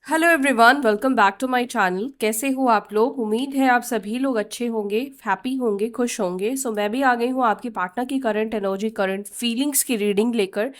Hello everyone, welcome back to my channel. कैसे हो आप लोग? उम्मीद है आप सभी लोग अच्छे होंगे, हैप्पी होंगे, खुश होंगे। मैं भी आ गई हूँ आपकी पार्टनर की करंट एनर्जी, करंट फीलिंग्स की रीडिंग लेकर।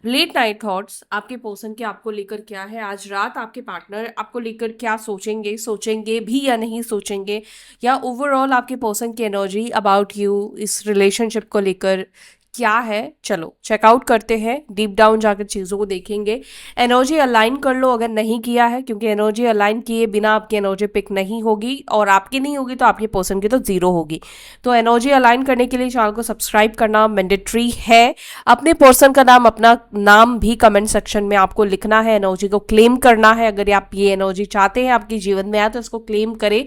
लेट नाइट थॉट्स आपके पर्सन के आपको लेकर क्या है, आज रात आपके पार्टनर आपको लेकर क्या सोचेंगे, सोचेंगे भी या नहीं सोचेंगे, या ओवरऑल आपके पर्सन की एनर्जी अबाउट यू, इस रिलेशनशिप को लेकर क्या है। चलो चेकआउट करते हैं, डीप डाउन जाकर चीज़ों को देखेंगे। एनर्जी अलाइन कर लो अगर नहीं किया है, क्योंकि एनर्जी अलाइन किए बिना आपकी एनर्जी पिक नहीं होगी, और आपकी नहीं होगी तो आपके पर्सन की तो जीरो होगी। तो एनर्जी अलाइन करने के लिए चैनल को सब्सक्राइब करना मैंडेटरी है। अपने पर्सन का नाम, अपना नाम भी कमेंट सेक्शन में आपको लिखना है। एनर्जी को क्लेम करना है। अगर आप ये एनर्जी चाहते हैं आपके जीवन में आए तो इसको क्लेम करें,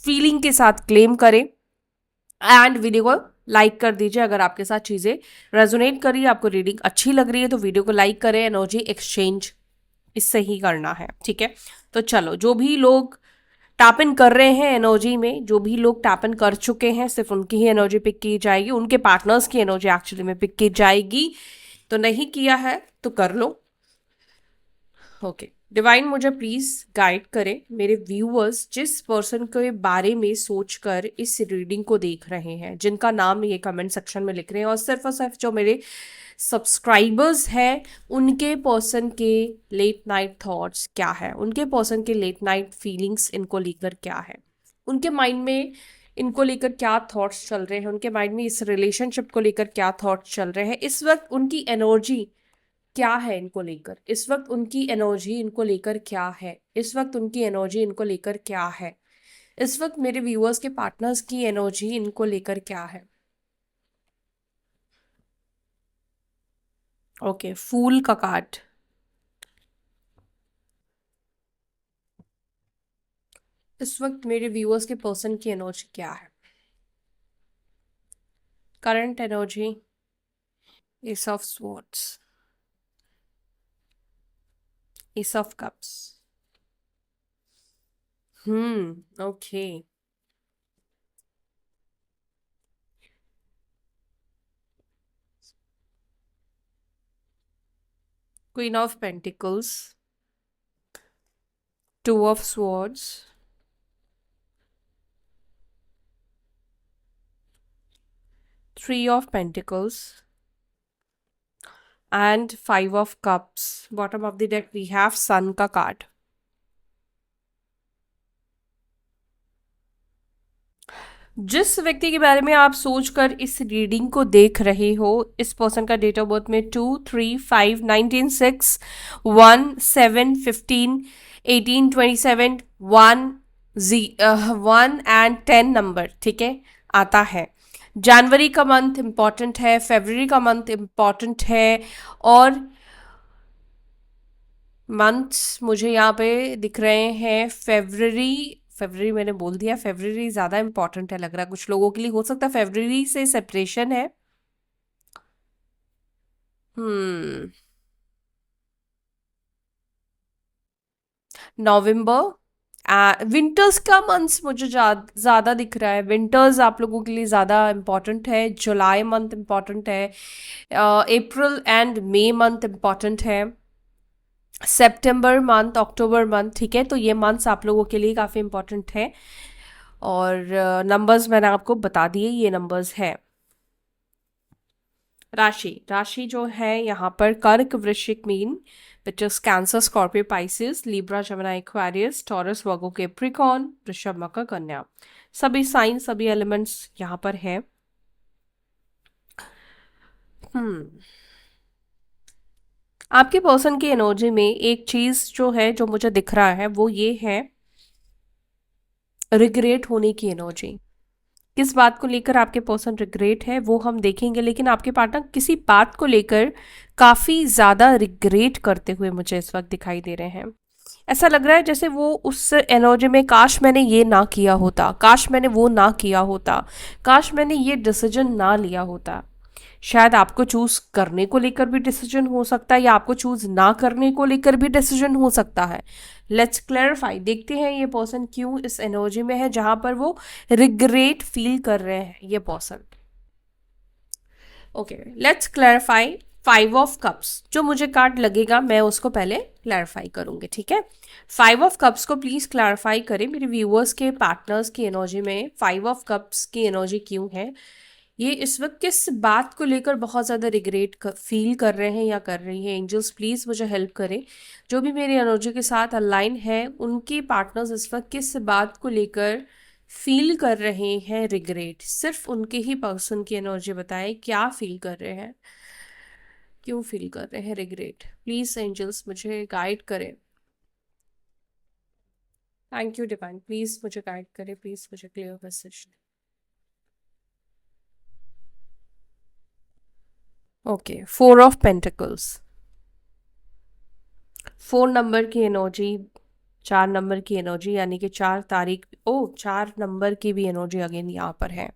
फीलिंग के साथ क्लेम करें। एंड वीडियो को लाइक कर दीजिए अगर आपके साथ चीज़ें रेजोनेट करी, आपको रीडिंग अच्छी लग रही है तो वीडियो को लाइक करें। एनर्जी एक्सचेंज इससे ही करना है, ठीक है। तो चलो, जो भी लोग टैप इन कर रहे हैं एनर्जी में, जो भी लोग टैप इन कर चुके हैं, सिर्फ उनकी ही एनर्जी पिक की जाएगी, उनके पार्टनर्स की एनर्जी एक्चुअली में पिक की जाएगी। तो नहीं किया है तो कर लो। ओके, डिवाइन मुझे प्लीज गाइड करें। मेरे व्यूअर्स जिस पर्सन के बारे में सोचकर इस रीडिंग को देख रहे हैं, जिनका नाम ये कमेंट सेक्शन में लिख रहे हैं, और सिर्फ जो मेरे सब्सक्राइबर्स हैं, उनके पर्सन के लेट नाइट थॉट्स क्या है, उनके पर्सन के लेट नाइट फीलिंग्स इनको लेकर क्या है, उनके माइंड में इनको लेकर क्या थॉट्स चल रहे हैं, उनके माइंड में इस रिलेशनशिप को लेकर क्या थॉट्स चल रहे हैं, इस वक्त उनकी एनर्जी क्या है इनको लेकर, इस वक्त उनकी एनर्जी इनको लेकर क्या है, इस वक्त उनकी एनर्जी इनको लेकर क्या है, इस वक्त मेरे व्यूअर्स के पार्टनर्स की एनर्जी इनको लेकर क्या है। ओके, फूल का कार्ड। इस वक्त मेरे व्यूअर्स के पर्सन की एनर्जी क्या है, current energy, S of swords, S of cups. Okay, queen of pentacles, two of swords, three of pentacles, and five of cups. Bottom of the deck we have sun का card. जिस व्यक्ति के बारे में आप सोचकर इस रीडिंग को देख रहे हो, इस पर्सन का डेट ऑफ बर्थ में 2, 3, 5, 19, 6, 1, 7, 15, 18, 27, 1 एंड 10 नंबर, ठीक है, आता है। जनवरी का मंथ इम्पॉर्टेंट है, फरवरी का मंथ इम्पॉर्टेंट है, और मंथ्स मुझे यहाँ पे दिख रहे हैं। फेब्रवरी, फेब्रवरी मैंने बोल दिया, फेब्रवरी ज़्यादा इंपॉर्टेंट है लग रहा है कुछ लोगों के लिए, हो सकता है फेब्रवरी से सेपरेशन है। हम्म, नवंबर, विंटर्स का मंथ्स मुझे ज़्यादा दिख रहा है। विंटर्स आप लोगों के लिए ज़्यादा इम्पॉर्टेंट है। जुलाई मंथ इम्पॉर्टेंट है। अप्रैल एंड मई मंथ इम्पॉर्टेंट है। सितंबर मंथ, अक्टूबर मंथ, ठीक है। तो ये मंथ्स आप लोगों के लिए काफ़ी इम्पॉर्टेंट है। और नंबर्स मैंने आपको बता दिए, ये नंबर्स है। राशि, राशि जो है यहाँ पर कर्क, वृश्चिक, mean, which is cancer, Scorpio, Pisces, Libra, Jamuna, Aquarius, taurus, Virgo, Capricorn, वृषभ, मकर, कन्या। सभी साइन, सभी एलिमेंट्स यहाँ पर है। हम्म, आपके पर्सन की एनर्जी में एक चीज जो है, जो मुझे दिख रहा है, वो ये है, रिग्रेट होने की एनर्जी। किस बात को लेकर आपके पर्सन रिग्रेट है वो हम देखेंगे, लेकिन आपके पार्टनर किसी बात को लेकर काफी ज्यादा रिग्रेट करते हुए मुझे इस वक्त दिखाई दे रहे हैं। ऐसा लग रहा है जैसे वो उस एनर्जी में, काश मैंने ये ना किया होता, काश मैंने वो ना किया होता, काश मैंने ये डिसीजन ना लिया होता। शायद आपको चूज करने को लेकर भी डिसीजन हो सकता है, या आपको चूज ना करने को लेकर भी डिसीजन हो सकता है। लेट्स क्लैरिफाई, देखते हैं ये पर्सन क्यों इस एनर्जी में है जहां पर वो रिग्रेट फील कर रहे हैं ये person. Okay, let's clarify. Five of cups, जो मुझे कार्ड लगेगा मैं उसको पहले क्लैरिफाई करूंगी, ठीक है। फाइव ऑफ कप्स को प्लीज क्लैरिफाई करें मेरे व्यूअर्स के पार्टनर्स की एनर्जी में फाइव ऑफ कप्स की एनर्जी क्यों है, ये इस वक्त किस बात को लेकर बहुत ज़्यादा रिग्रेट फील कर रहे हैं या कर रही हैं। एंजल्स प्लीज़ मुझे हेल्प करें, जो भी मेरी एनर्जी के साथ अलाइन है उनके पार्टनर्स इस वक्त किस बात को लेकर फील कर रहे हैं रिग्रेट, सिर्फ उनके ही पर्सन की एनर्जी बताएं क्या फील कर रहे हैं, क्यों फील कर रहे हैं रिग्रेट। प्लीज़ एंजल्स मुझे गाइड करें। थैंक यू डिवाइन, प्लीज़ मुझे गाइड करें, प्लीज़ मुझे clear message. Okay, four of pentacles, four number की एनर्जी, चार नंबर की एनर्जी, यानी कि 4 तारीख, ओ 4 नंबर की भी एनर्जी अगेन यहाँ पर है।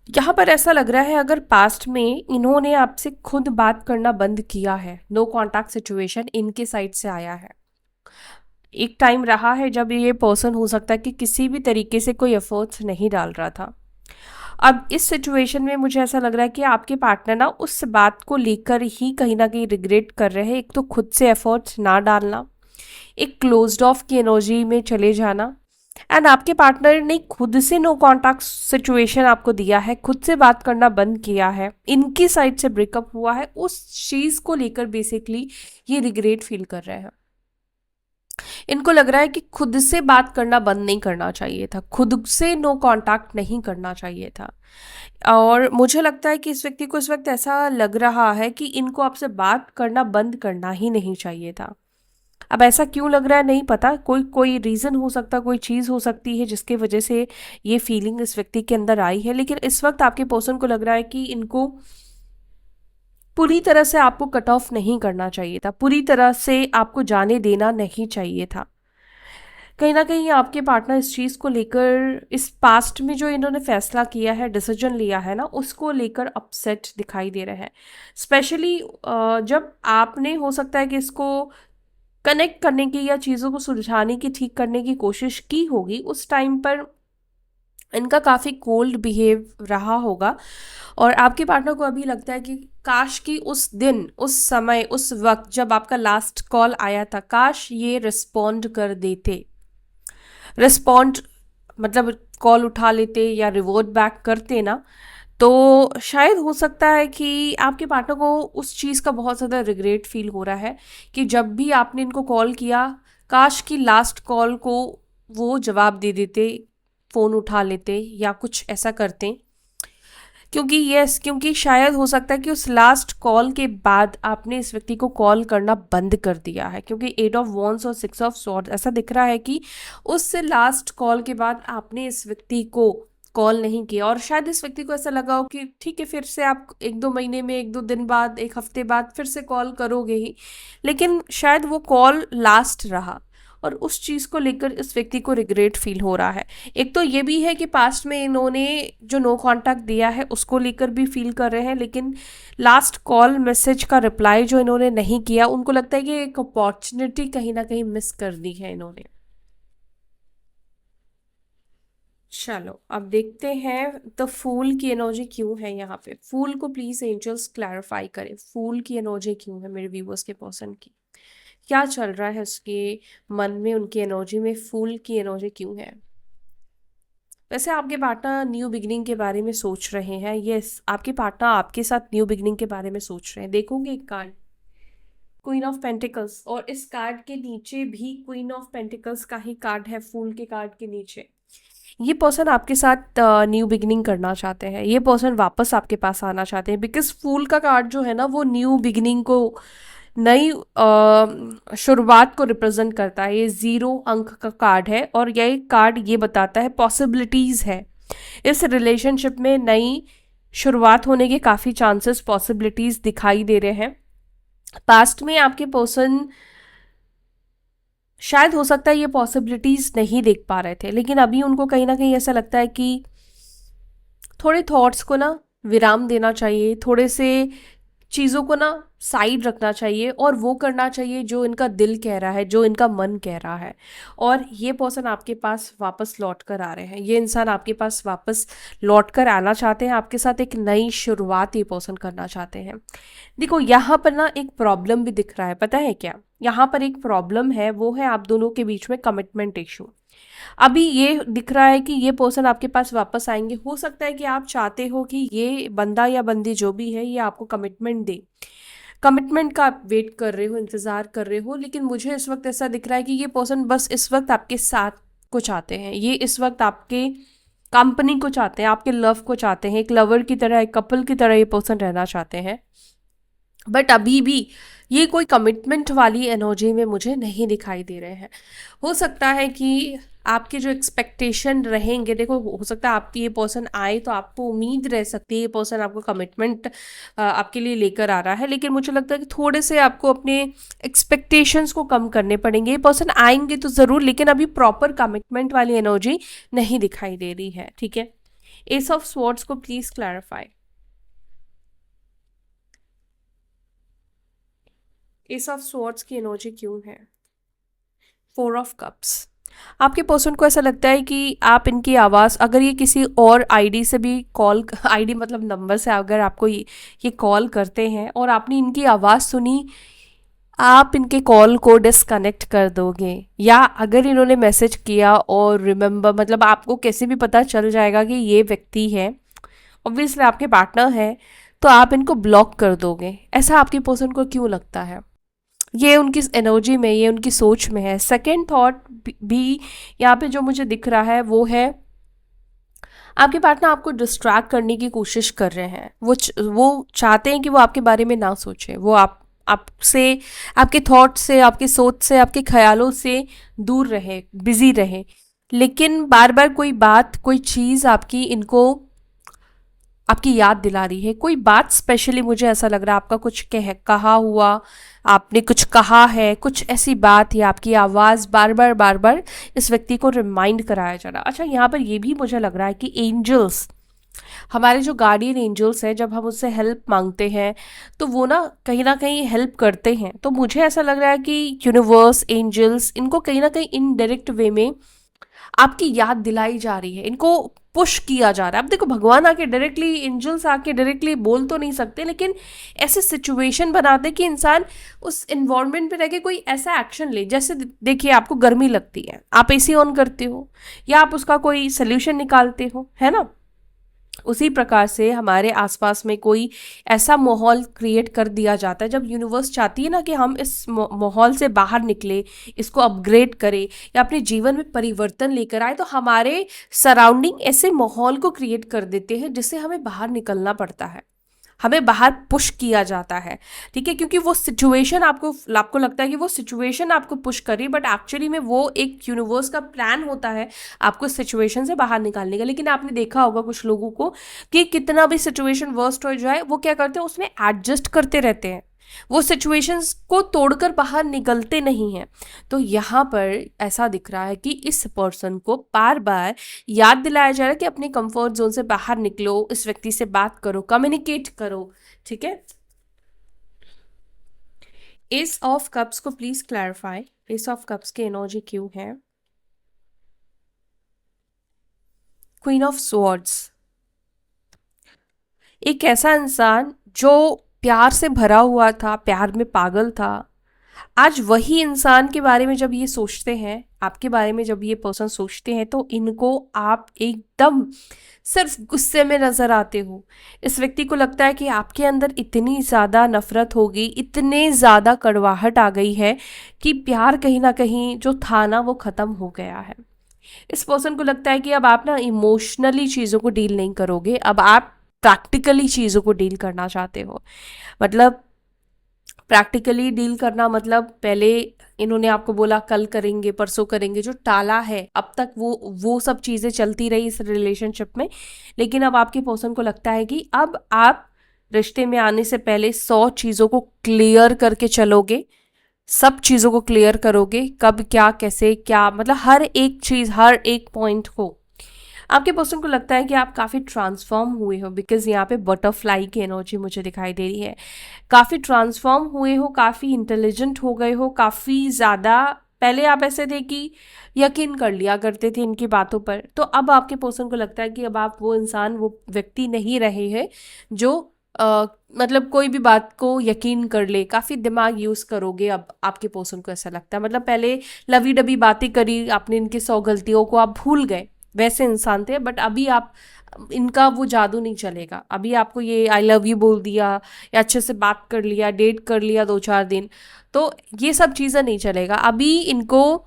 यहाँ पर ऐसा लग रहा है अगर पास्ट में इन्होंने आपसे खुद बात करना बंद किया है, नो कॉन्टैक्ट सिचुएशन इनके साइड से आया है। एक टाइम रहा है जब ये पर्सन हो सकता है कि किसी भी तरीके से कोई एफर्ट्स नहीं डाल रहा था। अब इस सिचुएशन में मुझे ऐसा लग रहा है कि आपके पार्टनर ना उस बात को लेकर ही कहीं ना कहीं रिग्रेट कर रहे हैं। एक तो खुद से एफर्ट्स ना डालना, एक क्लोज्ड ऑफ की एनर्जी में चले जाना, एंड आपके पार्टनर ने खुद से नो कॉन्टैक्ट सिचुएशन आपको दिया है, खुद से बात करना बंद किया है, इनकी साइड से ब्रेकअप हुआ है, उस चीज़ को लेकर बेसिकली ये रिग्रेट फील कर रहे हैं। इनको लग रहा है कि खुद से बात करना बंद नहीं करना चाहिए था, खुद से नो कांटेक्ट नहीं करना चाहिए था। और मुझे लगता है कि इस व्यक्ति को इस वक्त ऐसा लग रहा है कि इनको आपसे बात करना बंद करना ही नहीं चाहिए था। अब ऐसा क्यों लग रहा है नहीं पता, कोई कोई रीज़न हो सकता, कोई चीज़ हो सकती है जिसके वजह से ये फीलिंग इस व्यक्ति के अंदर आई है। लेकिन इस वक्त आपके पर्सन को लग रहा है कि इनको पूरी तरह से आपको कट ऑफ नहीं करना चाहिए था, पूरी तरह से आपको जाने देना नहीं चाहिए था। कहीं ना कहीं आपके पार्टनर इस चीज़ को लेकर, इस पास्ट में जो इन्होंने फैसला किया है, डिसीजन लिया है ना, उसको लेकर अपसेट दिखाई दे रहे हैं। स्पेशली जब आपने हो सकता है कि इसको कनेक्ट करने की या चीज़ों को सुलझाने की, ठीक करने की कोशिश की होगी, उस टाइम पर इनका काफ़ी कोल्ड बिहेव रहा होगा। और आपके पार्टनर को अभी लगता है कि काश कि उस दिन, उस समय, उस वक्त जब आपका लास्ट कॉल आया था, काश ये रिस्पॉन्ड कर देते। रिस्पॉन्ड मतलब कॉल उठा लेते या रिवोर्ट बैक करते ना, तो शायद हो सकता है कि आपके पार्टनर को उस चीज़ का बहुत ज़्यादा रिग्रेट फील हो रहा है कि जब भी आपने इनको कॉल किया, काश कि लास्ट कॉल को वो जवाब दे देते, फ़ोन उठा लेते या कुछ ऐसा करते। क्योंकि शायद हो सकता है कि उस लास्ट कॉल के बाद आपने इस व्यक्ति को कॉल करना बंद कर दिया है, क्योंकि 8 ऑफ वॉन्ड्स और 6 ऑफ स्वॉर्ड्स ऐसा दिख रहा है कि उस लास्ट कॉल के बाद आपने इस व्यक्ति को कॉल नहीं किया। और शायद इस व्यक्ति को ऐसा लगा हो कि ठीक है, फिर से आप 1-2 महीने में, 1-2 दिन बाद, 1 हफ्ते बाद फिर से कॉल करोगे ही, लेकिन शायद वो कॉल लास्ट रहा और उस चीज़ को लेकर इस व्यक्ति को रिग्रेट फील हो रहा है। एक तो ये भी है कि पास्ट में इन्होंने जो नो कांटेक्ट दिया है उसको लेकर भी फील कर रहे हैं, लेकिन लास्ट कॉल मैसेज का रिप्लाई जो इन्होंने नहीं किया, उनको लगता है कि एक अपॉर्चुनिटी कहीं ना कहीं मिस कर दी है इन्होंने। चलो अब देखते हैं तो फूल की एनर्जी क्यों है यहाँ पे। फूल को प्लीज एंजल्स क्लैरिफाई करें, फूल की एनर्जी क्यों है मेरे व्यूवर्स के पर्सन की, क्या चल रहा है उसके मन में, उनकी एनर्जी में फूल की एनर्जी क्यों है। वैसे आपके पार्टनर न्यू बिगिनिंग के बारे में सोच रहे हैं, यस आपके पार्टनर आपके साथ न्यू बिगिनिंग के बारे में सोच रहे हैं। देखोगे एक कार्ड क्वीन ऑफ पेंटिकल्स, और इस कार्ड के नीचे भी क्वीन ऑफ पेंटिकल्स का ही कार्ड है, फूल के कार्ड के नीचे। ये पर्सन आपके साथ न्यू बिगिनिंग करना चाहते हैं, ये पर्सन वापस आपके पास आना चाहते हैं, बिकॉज फूल का कार्ड जो है ना वो न्यू बिगिनिंग को, नई शुरुआत को रिप्रेजेंट करता है। ये 0 अंक का कार्ड है और यह कार्ड ये बताता है पॉसिबिलिटीज़ है इस रिलेशनशिप में, नई शुरुआत होने के काफ़ी चांसेस, पॉसिबिलिटीज़ दिखाई दे रहे हैं। पास्ट में आपके पर्सन शायद हो सकता है ये पॉसिबिलिटीज़ नहीं देख पा रहे थे, लेकिन अभी उनको कहीं ना कहीं ऐसा लगता है कि थोड़े थॉट्स को ना विराम देना चाहिए, थोड़े से चीज़ों को ना साइड रखना चाहिए और वो करना चाहिए जो इनका दिल कह रहा है, जो इनका मन कह रहा है। और ये पर्सन आपके पास वापस लौट कर आ रहे हैं, ये इंसान आपके पास वापस लौट कर आना चाहते हैं, आपके साथ एक नई शुरुआत ये पर्सन करना चाहते हैं। देखो यहाँ पर ना एक प्रॉब्लम भी दिख रहा है, पता है क्या? यहाँ पर एक प्रॉब्लम है, वो है आप दोनों के बीच में कमिटमेंट इशू। अभी ये दिख रहा है कि ये पर्सन आपके पास वापस आएंगे, हो सकता है कि आप चाहते हो कि ये बंदा या बंदी जो भी है ये आपको कमिटमेंट दे, कमिटमेंट का आप वेट कर रहे हो, इंतज़ार कर रहे हो। लेकिन मुझे इस वक्त ऐसा दिख रहा है कि ये पर्सन बस इस वक्त आपके साथ को चाहते हैं, ये इस वक्त आपके कंपनी को चाहते हैं, आपके लव को चाहते हैं, एक लवर की तरह, एक कपल की तरह ये पर्सन रहना चाहते हैं। बट अभी भी ये कोई कमिटमेंट वाली एनर्जी में मुझे नहीं दिखाई दे रहे हैं। हो सकता है कि आपके जो एक्सपेक्टेशन रहेंगे, देखो हो सकता है आपकी ये पर्सन आए तो आपको उम्मीद रह सकती है ये पर्सन आपको कमिटमेंट आपके लिए लेकर आ रहा है, लेकिन मुझे लगता है कि थोड़े से आपको अपने एक्सपेक्टेशंस को कम करने पड़ेंगे। ये पर्सन आएंगे तो ज़रूर, लेकिन अभी प्रॉपर कमिटमेंट वाली एनर्जी नहीं दिखाई दे रही है, ठीक है। एस ऑफ स्वॉर्ड्स को please clarify. S of swords की एनर्जी क्यों है? Four of cups. आपके पर्सन को ऐसा लगता है कि आप इनकी आवाज़, अगर ये किसी और आईडी से भी कॉल, आईडी मतलब नंबर से अगर आपको ये कॉल करते हैं और आपने इनकी आवाज़ सुनी, आप इनके कॉल को डिस्कनेक्ट कर दोगे। या अगर इन्होंने मैसेज किया और रिमेंबर, मतलब आपको कैसे भी पता चल जाएगा कि ये व्यक्ति है, ऑब्वियसली आपके पार्टनर है, तो आप इनको ब्लॉक कर दोगे। ऐसा आपके पर्सन को क्यों लगता है? ये उनकी एनर्जी में, ये उनकी सोच में है। सेकंड थॉट भी यहाँ पे जो मुझे दिख रहा है वो है आपके पार्टनर आपको डिस्ट्रैक्ट करने की कोशिश कर रहे हैं। वो चाहते हैं कि वो आपके बारे में ना सोचें, वो आपसे, आपके थॉट से, आपकी सोच से, आपके ख्यालों से दूर रहे, बिजी रहे। लेकिन बार बार कोई बात, कोई चीज़ आपकी इनको, आपकी याद दिला रही है। कोई बात स्पेशली मुझे ऐसा लग रहा है, आपका कुछ कहा हुआ, आपने कुछ कहा है, कुछ ऐसी बात है, आपकी आवाज़ बार बार इस व्यक्ति को रिमाइंड कराया जा रहा। अच्छा, यहाँ पर ये भी मुझे लग रहा है कि एंजल्स, हमारे जो गार्डियन एंजल्स हैं, जब हम उससे हेल्प मांगते हैं तो वो ना कहीं हेल्प करते हैं। तो मुझे ऐसा लग रहा है कि यूनिवर्स, एंजल्स, इनको कहीं ना कहीं इनडायरेक्ट वे में आपकी याद दिलाई जा रही है, इनको पुश किया जा रहा है। अब देखो, भगवान आके डायरेक्टली, एंजल्स आके डायरेक्टली बोल तो नहीं सकते, लेकिन ऐसे सिचुएशन बनाते कि इंसान उस इन्वायरमेंट पे रह के कोई ऐसा एक्शन ले। जैसे देखिए, आपको गर्मी लगती है, आप एसी ऑन करते हो या आप उसका कोई सोल्यूशन निकालते हो, है ना। उसी प्रकार से हमारे आसपास में कोई ऐसा माहौल क्रिएट कर दिया जाता है, जब यूनिवर्स चाहती है ना कि हम इस माहौल से बाहर निकले, इसको अपग्रेड करें या अपने जीवन में परिवर्तन लेकर आए, तो हमारे सराउंडिंग ऐसे माहौल को क्रिएट कर देते हैं जिससे हमें बाहर निकलना पड़ता है, हमें बाहर पुश किया जाता है, ठीक है। क्योंकि वो सिचुएशन आपको लगता है कि वो सिचुएशन आपको पुश कर रही है, बट एक्चुअली में वो एक यूनिवर्स का प्लान होता है आपको सिचुएशन से बाहर निकालने का। लेकिन आपने देखा होगा कुछ लोगों को कि कितना भी सिचुएशन वर्स्ट हो जाए, वो क्या करते हैं, उसमें एडजस्ट करते रहते हैं, वो सिचुएशंस को तोड़कर बाहर निकलते नहीं हैं। तो यहाँ पर ऐसा दिख रहा है कि इस पर्सन को बार बार याद दिलाया जा रहा है कि अपने कंफर्ट जोन से बाहर निकलो, इस व्यक्ति से बात करो, कम्युनिकेट करो, ठीक है। एस ऑफ कप्स को please clarify. S of cups की एनर्जी क्यों है? Queen of swords. एक ऐसा इंसान जो प्यार से भरा हुआ था, प्यार में पागल था, आज वही इंसान के बारे में जब ये सोचते हैं, आपके बारे में जब ये पर्सन सोचते हैं, तो इनको आप एकदम सिर्फ गुस्से में नजर आते हो। इस व्यक्ति को लगता है कि आपके अंदर इतनी ज़्यादा नफरत हो गई, इतने ज़्यादा कड़वाहट आ गई है कि प्यार कहीं ना कहीं जो था ना, वो ख़त्म हो गया है। इस पर्सन को लगता है कि अब आप ना इमोशनली चीज़ों को डील नहीं करोगे, अब आप प्रैक्टिकली चीज़ों को डील करना चाहते हो। मतलब प्रैक्टिकली डील करना मतलब, पहले इन्होंने आपको बोला कल करेंगे, परसों करेंगे, जो टाला है अब तक, वो सब चीज़ें चलती रही इस रिलेशनशिप में। लेकिन अब आपके पर्सन को लगता है कि अब आप रिश्ते में आने से पहले 100 चीज़ों को क्लियर करके चलोगे, सब चीज़ों को क्लियर करोगे, कब क्या कैसे क्या, मतलब हर एक चीज़, हर एक पॉइंट को आपके पर्सन को लगता है कि आप काफ़ी ट्रांसफॉर्म हुए हो, बिकॉज यहाँ पे बटरफ्लाई की एनर्जी मुझे दिखाई दे रही है। काफ़ी ट्रांसफॉर्म हुए हो, काफ़ी इंटेलिजेंट हो गए हो, काफ़ी ज़्यादा। पहले आप ऐसे थे कि यकीन कर लिया करते थे इनकी बातों पर, तो अब आपके पर्सन को लगता है कि अब आप वो इंसान, वो व्यक्ति नहीं रहे हैं जो मतलब कोई भी बात को यकीन कर ले। काफ़ी दिमाग यूज़ करोगे अब, आपके पर्सन को ऐसा लगता है। मतलब पहले लवी डबी बातें करी आपने, इनकी 100 गलतियों को आप भूल गए, वैसे इंसान थे। बट अभी आप, इनका वो जादू नहीं चलेगा। अभी आपको ये आई लव यू बोल दिया या अच्छे से बात कर लिया, डेट कर लिया 2-4 दिन, तो ये सब चीज़ें नहीं चलेगा। अभी इनको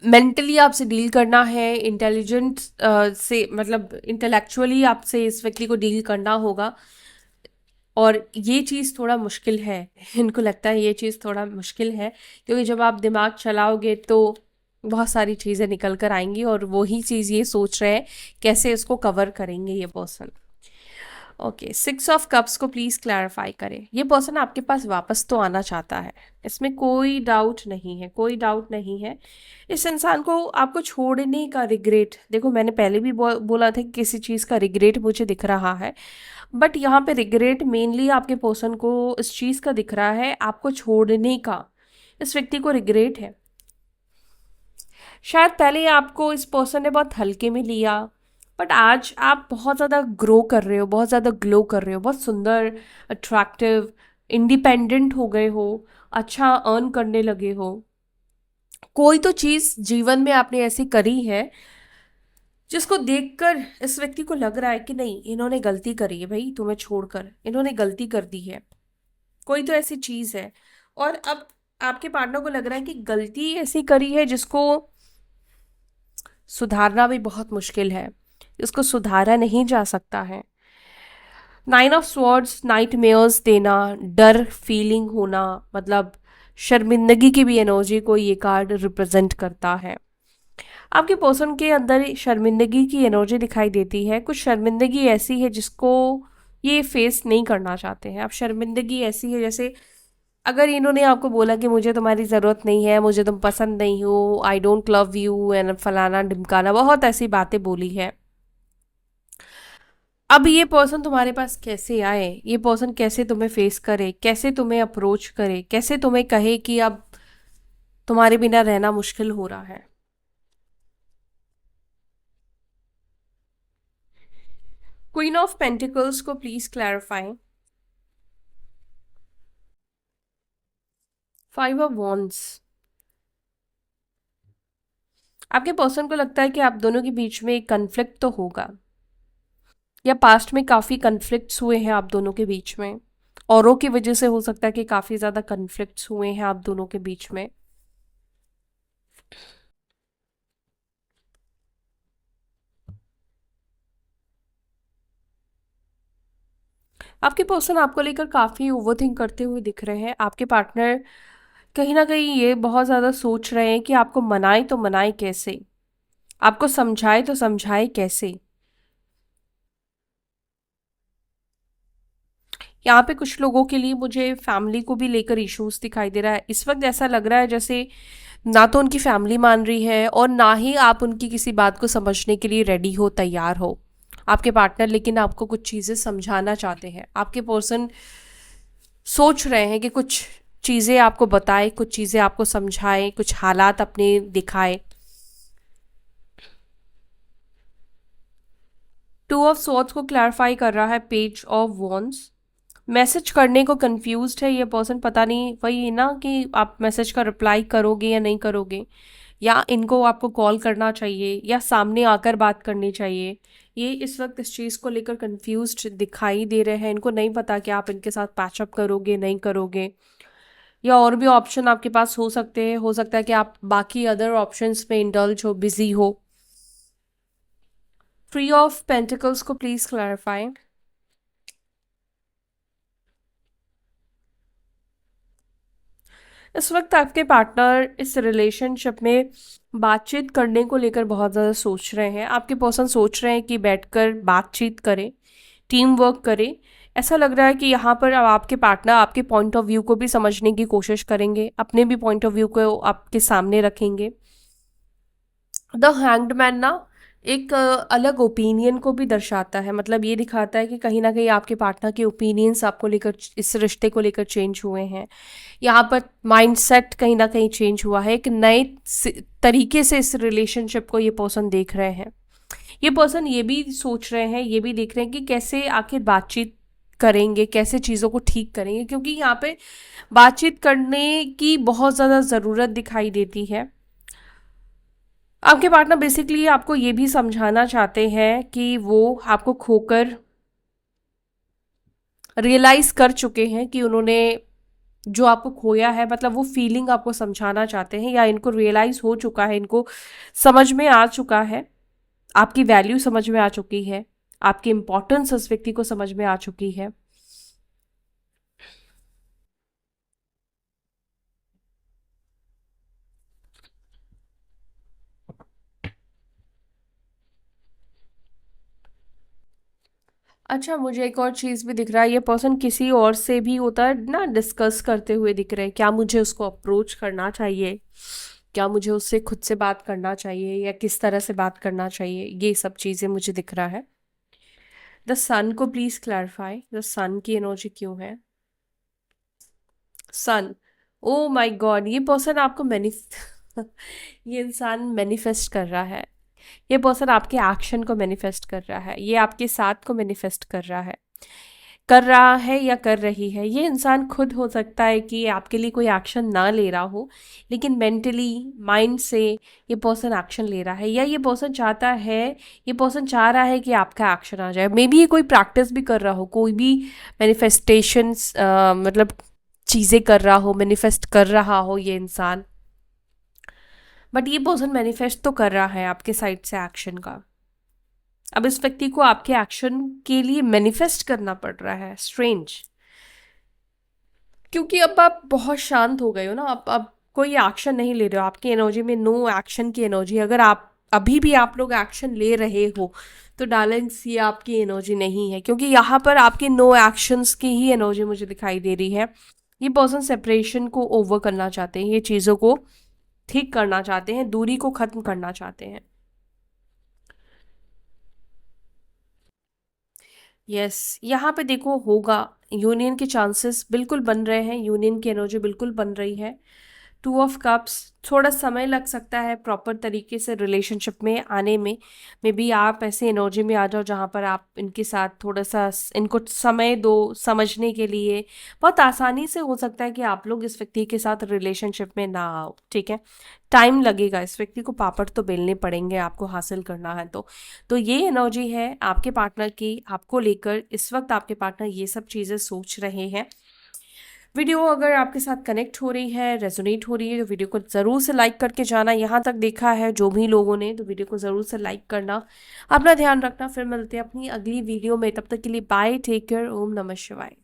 मेंटली आपसे डील करना है, इंटेलिजेंट से, मतलब इंटेलेक्चुअली आपसे इस व्यक्ति को डील करना होगा। और ये चीज़ थोड़ा मुश्किल है इनको लगता है ये चीज़ थोड़ा मुश्किल है, क्योंकि जब आप दिमाग चलाओगे तो बहुत सारी चीज़ें निकल कर आएंगी, और वही चीज़ ये सोच रहे हैं कैसे इसको कवर करेंगे ये पर्सन। ओके, 6 ऑफ कप्स को प्लीज़ क्लैरिफाई करें। ये पर्सन आपके पास वापस तो आना चाहता है, इसमें कोई डाउट नहीं है, कोई डाउट नहीं है। इस इंसान को आपको छोड़ने का रिग्रेट, देखो मैंने पहले भी बोला था कि किसी चीज़ का रिग्रेट मुझे दिख रहा है, बट यहाँ पे रिग्रेट मेनली आपके पर्सन को इस चीज़ का दिख रहा है, आपको छोड़ने का। इस व्यक्ति को रिग्रेट है। शायद पहले आपको इस पर्सन ने बहुत हल्के में लिया, बट आज आप बहुत ज़्यादा ग्रो कर रहे हो, बहुत ज़्यादा ग्लो कर रहे हो, बहुत सुंदर, अट्रैक्टिव, इंडिपेंडेंट हो गए हो, अच्छा अर्न करने लगे हो। कोई तो चीज़ जीवन में आपने ऐसी करी है जिसको देखकर इस व्यक्ति को लग रहा है कि नहीं, इन्होंने गलती करी है भाई, तुम्हें छोड़कर इन्होंने गलती कर दी है। कोई तो ऐसी चीज़ है, और अब आपके पार्टनर को लग रहा है कि गलती ऐसी करी है जिसको सुधारना भी बहुत मुश्किल है, इसको सुधारा नहीं जा सकता है। 9 ऑफ स्वॉर्ड्स, नाइट मेयर्स देना, डर फीलिंग होना, मतलब शर्मिंदगी की भी एनर्जी को ये कार्ड रिप्रेजेंट करता है। आपके पर्सन के अंदर शर्मिंदगी की एनर्जी दिखाई देती है। कुछ शर्मिंदगी ऐसी है जिसको ये फेस नहीं करना चाहते हैं। अब शर्मिंदगी ऐसी है जैसे अगर इन्होंने आपको बोला कि मुझे तुम्हारी ज़रूरत नहीं है, मुझे तुम पसंद नहीं हो, I don't love you and फलाना ढिमकाना, बहुत ऐसी बातें बोली है। अब ये पर्सन तुम्हारे पास कैसे आए, ये पर्सन कैसे तुम्हें फेस करे, कैसे तुम्हें अप्रोच करे, कैसे तुम्हें कहे कि अब तुम्हारे बिना रहना मुश्किल हो रहा है। क्वीन ऑफ पेंटिकल्स को प्लीज क्लैरिफाई। 5 ऑफ वॉन्ड्स, आपके पर्सन को लगता है कि आप दोनों के बीच में एक कन्फ्लिक्ट तो होगा, या पास्ट में काफ़ी कन्फ्लिक्ट्स हुए हैं आप दोनों के बीच में। औरों की वजह से हो सकता है कि काफ़ी ज़्यादा कन्फ्लिक्ट्स हुए हैं आप दोनों के बीच में। आपके पर्सन आपको लेकर काफ़ी ओवरथिंक करते हुए दिख रहे हैं। आपके पार्टनर कहीं ना कहीं ये बहुत ज़्यादा सोच रहे हैं कि आपको मनाए तो मनाए कैसे, आपको समझाए तो समझाए कैसे। यहाँ पे कुछ लोगों के लिए मुझे फैमिली को भी लेकर इश्यूज दिखाई दे रहा है। इस वक्त ऐसा लग रहा है जैसे ना तो उनकी फैमिली मान रही है और ना ही आप उनकी किसी बात को समझने के लिए रेडी हो, तैयार हो। आपके पार्टनर लेकिन आपको कुछ चीज़ें समझाना चाहते हैं। आपके पर्सन सोच रहे हैं कि कुछ चीज़ें आपको बताए, कुछ चीज़ें आपको समझाए, कुछ हालात अपने दिखाए। 2 ऑफ स्वॉर्ड्स को क्लैरिफाई कर रहा है पेज ऑफ वॉन्ड्स। मैसेज करने को कंफ्यूज्ड है ये पर्सन, पता नहीं वही है ना कि आप मैसेज का रिप्लाई करोगे या नहीं करोगे, या इनको आपको कॉल करना चाहिए या सामने आकर बात करनी चाहिए। ये इस वक्त इस चीज़ को लेकर कंफ्यूज्ड दिखाई दे रहे हैं। इनको नहीं पता कि आप इनके साथ पैचअप करोगे नहीं करोगे, या और भी ऑप्शन आपके पास हो सकते हैं। हो सकता है कि आप बाकी अदर ऑप्शंस में इंडल्ज हो, बिजी हो। 3 ऑफ पेंटिकल्स को प्लीज क्लैरिफाई। इस वक्त आपके पार्टनर इस रिलेशनशिप में बातचीत करने को लेकर बहुत ज़्यादा सोच रहे हैं। आपके पर्सन सोच रहे हैं कि बैठकर बातचीत करें, टीम वर्क करें। ऐसा लग रहा है कि यहाँ पर अब आपके पार्टनर आपके पॉइंट ऑफ व्यू को भी समझने की कोशिश करेंगे, अपने भी पॉइंट ऑफ व्यू को आपके सामने रखेंगे। द हैंग्ड मैन ना, एक अलग ओपिनियन को भी दर्शाता है, मतलब ये दिखाता है कि कहीं ना कहीं आपके पार्टनर के ओपिनियंस आपको लेकर, इस रिश्ते को लेकर चेंज हुए हैं। यहाँ पर माइंडसेट कहीं ना कहीं चेंज हुआ है, एक नए तरीके से इस रिलेशनशिप को ये पर्सन देख रहे हैं। ये पर्सन ये भी सोच रहे हैं, ये भी देख रहे हैं कि कैसे आखिर बातचीत करेंगे, कैसे चीज़ों को ठीक करेंगे, क्योंकि यहाँ पे बातचीत करने की बहुत ज़्यादा ज़रूरत दिखाई देती है। आपके पार्टनर बेसिकली आपको ये भी समझाना चाहते हैं कि वो आपको खोकर रियलाइज कर चुके हैं कि उन्होंने जो आपको खोया है, मतलब वो फीलिंग आपको समझाना चाहते हैं, या इनको रियलाइज हो चुका है, इनको समझ में आ चुका है, आपकी वैल्यू समझ में आ चुकी है, आपकी इंपॉर्टेंस उस व्यक्ति को समझ में आ चुकी है। अच्छा, मुझे एक और चीज़ भी दिख रहा है, ये पर्सन किसी और से भी होता है ना डिस्कस करते हुए दिख रहे हैं, क्या मुझे उसको अप्रोच करना चाहिए, क्या मुझे उससे खुद से बात करना चाहिए, या किस तरह से बात करना चाहिए, ये सब चीज़ें मुझे दिख रहा है। द सन को प्लीज क्लैरिफाई, द सन की एनर्जी क्यों है? सन, ओ माय गॉड, ये पर्सन आपको ये इंसान मैनिफेस्ट कर रहा है, ये पर्सन आपके एक्शन को मैनिफेस्ट कर रहा है, ये आपके साथ को मैनिफेस्ट कर रहा है या कर रही है। ये इंसान खुद हो सकता है कि आपके लिए कोई एक्शन ना ले रहा हो, लेकिन मेंटली माइंड से ये पर्सन एक्शन ले रहा है, या ये पर्सन चाहता है, ये पर्सन चाह रहा है कि आपका एक्शन आ जाए। मे बी ये कोई प्रैक्टिस भी कर रहा हो, कोई भी मैनिफेस्टेशंस, मतलब चीज़ें कर रहा हो, मैनिफेस्ट कर रहा हो ये इंसान। बट ये पर्सन मैनिफेस्ट तो कर रहा है आपके साइड से एक्शन का। अब इस व्यक्ति को आपके एक्शन के लिए मैनिफेस्ट करना पड़ रहा है, स्ट्रेंज। क्योंकि अब आप बहुत शांत हो गए हो ना, अब कोई एक्शन नहीं ले रहे हो, आपकी एनर्जी में नो एक्शन की एनर्जी। अगर आप अभी भी आप लोग एक्शन ले रहे हो तो डार्लिंग्स, ये आपकी एनर्जी नहीं है, क्योंकि यहाँ पर आपकी नो एक्शंस की ही एनर्जी मुझे दिखाई दे रही है। ये पर्सन सेपरेशन को ओवर करना चाहते हैं, ये चीज़ों को ठीक करना चाहते हैं, दूरी को ख़त्म करना चाहते हैं। यस, यहाँ पे देखो होगा, यूनियन के चांसेस बिल्कुल बन रहे हैं, यूनियन की एनर्जी बिल्कुल बन रही है। टू ऑफ कप्स, थोड़ा समय लग सकता है प्रॉपर तरीके से रिलेशनशिप में आने में। मे बी आप ऐसे एनर्जी में आ जाओ जहाँ पर आप इनके साथ थोड़ा सा इनको समय दो समझने के लिए। बहुत आसानी से हो सकता है कि आप लोग इस व्यक्ति के साथ रिलेशनशिप में ना आओ, ठीक है। टाइम लगेगा, इस व्यक्ति को पापड़ तो बेलने पड़ेंगे आपको हासिल करना है तो ये एनर्जी है आपके पार्टनर की आपको लेकर। इस वक्त आपके पार्टनर ये सब चीज़ें सोच रहे हैं। वीडियो अगर आपके साथ कनेक्ट हो रही है, रेजोनेट हो रही है, तो वीडियो को ज़रूर से लाइक करके जाना। यहाँ तक देखा है जो भी लोगों ने, तो वीडियो को ज़रूर से लाइक करना। अपना ध्यान रखना, फिर मिलते हैं अपनी अगली वीडियो में, तब तक के लिए बाय, टेक केयर, ओम नमः शिवाय।